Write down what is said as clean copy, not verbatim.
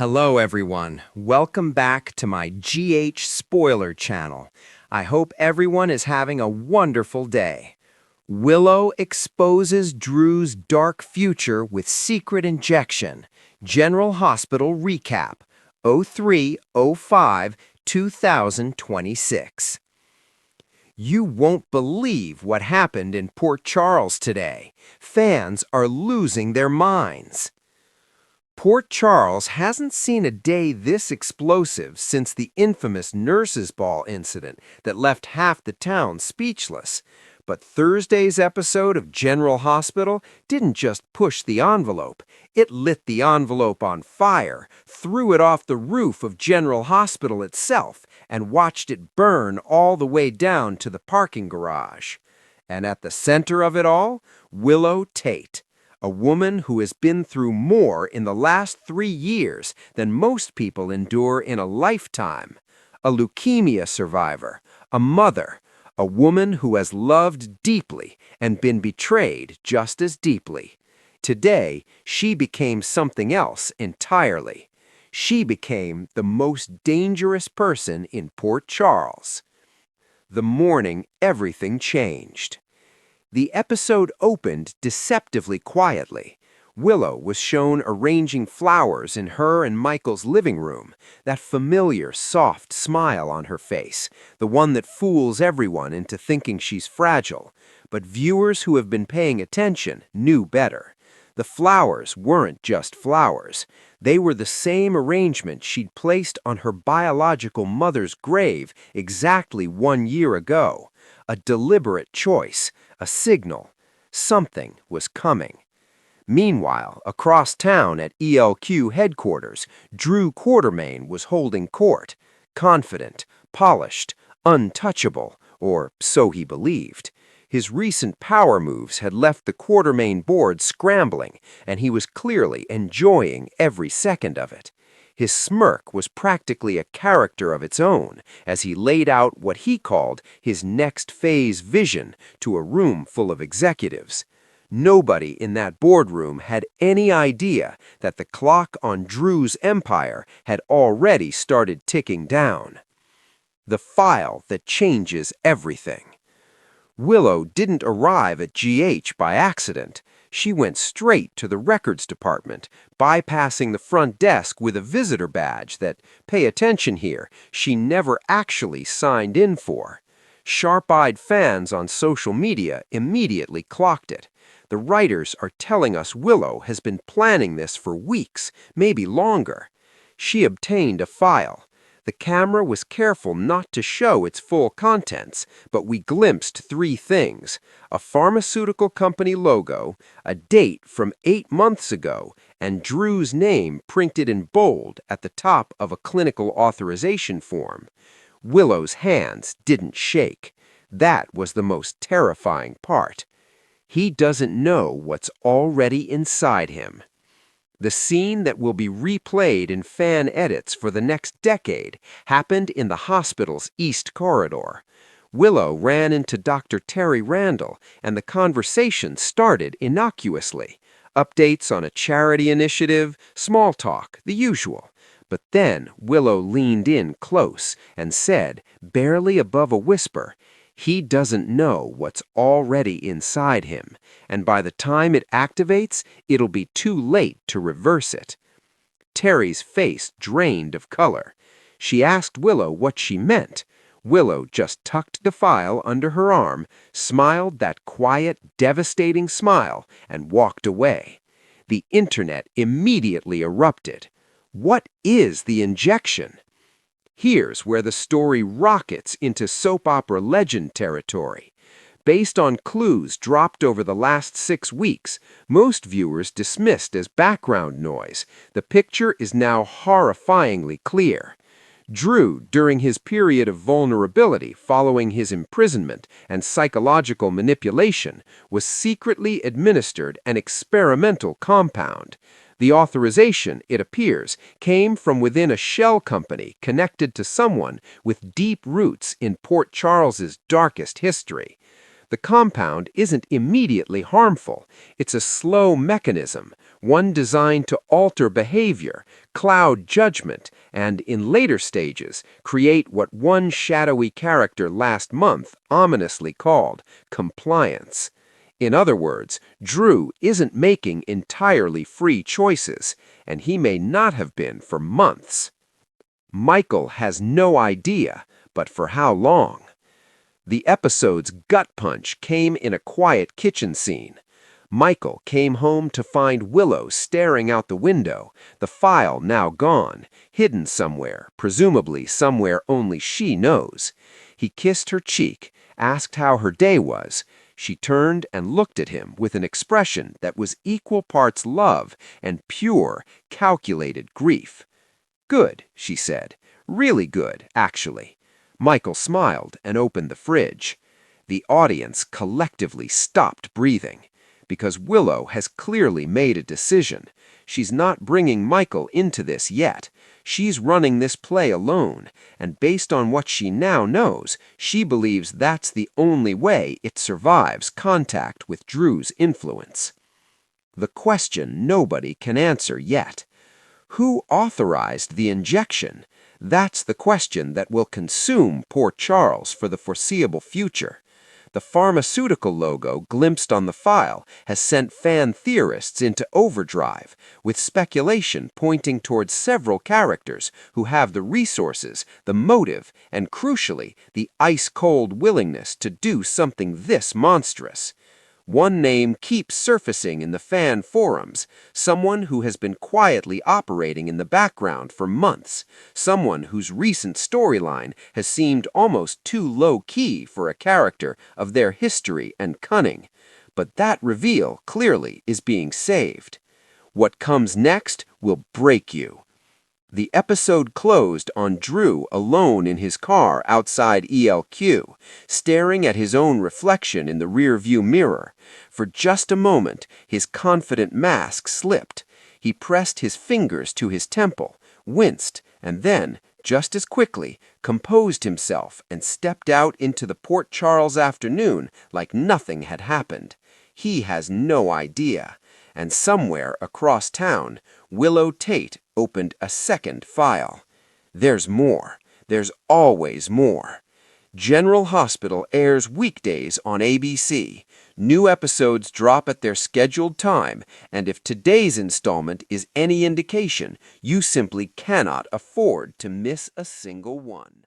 Hello, everyone. Welcome back to my GH Spoiler channel. I hope everyone is having a wonderful day. Willow exposes Drew's dark future with secret injection. General Hospital recap 03/05/2026. You won't believe what happened in Port Charles today. Fans are losing their minds. Port Charles hasn't seen a day this explosive since the infamous Nurses' Ball incident that left half the town speechless. But Thursday's episode of General Hospital didn't just push the envelope. It lit the envelope on fire, threw it off the roof of General Hospital itself, and watched it burn all the way down to the parking garage. And at the center of it all, Willow Tate, a woman who has been through more in the last 3 years than most people endure in a lifetime. A leukemia survivor, a mother, a woman who has loved deeply and been betrayed just as deeply. Today, she became something else entirely. She became the most dangerous person in Port Charles. The morning everything changed. The episode opened deceptively quietly. Willow was shown arranging flowers in her and Michael's living room, that familiar, soft smile on her face, the one that fools everyone into thinking she's fragile. But viewers who have been paying attention knew better. The flowers weren't just flowers. They were the same arrangement she'd placed on her biological mother's grave exactly 1 year ago. A deliberate choice, a signal. Something was coming. Meanwhile, across town at ELQ headquarters, Drew Quartermain was holding court, confident, polished, untouchable, or so he believed. His recent power moves had left the Quartermain board scrambling, and he was clearly enjoying every second of it. His smirk was practically a character of its own as he laid out what he called his next phase vision to a room full of executives. Nobody in that boardroom had any idea that the clock on Drew's empire had already started ticking down. The file that changes everything. Willow didn't arrive at GH by accident. She went straight to the records department, bypassing the front desk with a visitor badge that, pay attention here, she never actually signed in for. Sharp-eyed fans on social media immediately clocked it. The writers are telling us Willow has been planning this for weeks, maybe longer. She obtained a file. The camera was careful not to show its full contents, but we glimpsed 3 things: a pharmaceutical company logo, a date from 8 months ago, and Drew's name printed in bold at the top of a clinical authorization form. Willow's hands didn't shake. That was the most terrifying part. He doesn't know what's already inside him. The scene that will be replayed in fan edits for the next decade happened in the hospital's East Corridor. Willow ran into Dr. Terry Randall, and the conversation started innocuously. Updates on a charity initiative, small talk, the usual. But then Willow leaned in close and said, barely above a whisper, he doesn't know what's already inside him, and by the time it activates, it'll be too late to reverse it. Terry's face drained of color. She asked Willow what she meant. Willow just tucked the file under her arm, smiled that quiet, devastating smile, and walked away. The internet immediately erupted. What is the injection? Here's where the story rockets into soap opera legend territory. Based on clues dropped over the last 6 weeks, most viewers dismissed as background noise. The picture is now horrifyingly clear. Drew, during his period of vulnerability following his imprisonment and psychological manipulation, was secretly administered an experimental compound. The authorization, it appears, came from within a shell company connected to someone with deep roots in Port Charles's darkest history. The compound isn't immediately harmful. It's a slow mechanism, one designed to alter behavior, cloud judgment, and in later stages, create what one shadowy character last month ominously called compliance. In other words, Drew isn't making entirely free choices, and he may not have been for months. Michael has no idea, but for how long? The episode's gut punch came in a quiet kitchen scene. Michael came home to find Willow staring out the window, the file now gone, hidden somewhere, presumably somewhere only she knows. He kissed her cheek, asked how her day was. She turned and looked at him with an expression that was equal parts love and pure, calculated grief. "Good," she said. "Really good, actually." Michael smiled and opened the fridge. The audience collectively stopped breathing, because Willow has clearly made a decision. She's not bringing Michael into this yet. She's running this play alone, and based on what she now knows, she believes that's the only way it survives contact with Drew's influence. The question nobody can answer yet. Who authorized the injection? That's the question that will consume poor Charles for the foreseeable future. The pharmaceutical logo glimpsed on the file has sent fan theorists into overdrive, with speculation pointing towards several characters who have the resources, the motive, and crucially, the ice-cold willingness to do something this monstrous. One name keeps surfacing in the fan forums, someone who has been quietly operating in the background for months, someone whose recent storyline has seemed almost too low-key for a character of their history and cunning. But that reveal, clearly, is being saved. What comes next will break you. The episode closed on Drew alone in his car outside ELQ, staring at his own reflection in the rearview mirror. For just a moment, his confident mask slipped. He pressed his fingers to his temple, winced, and then, just as quickly, composed himself and stepped out into the Port Charles afternoon like nothing had happened. He has no idea. And somewhere across town, Willow Tate opened a second file. There's more. There's always more. General Hospital airs weekdays on ABC. New episodes drop at their scheduled time, and if today's installment is any indication, you simply cannot afford to miss a single one.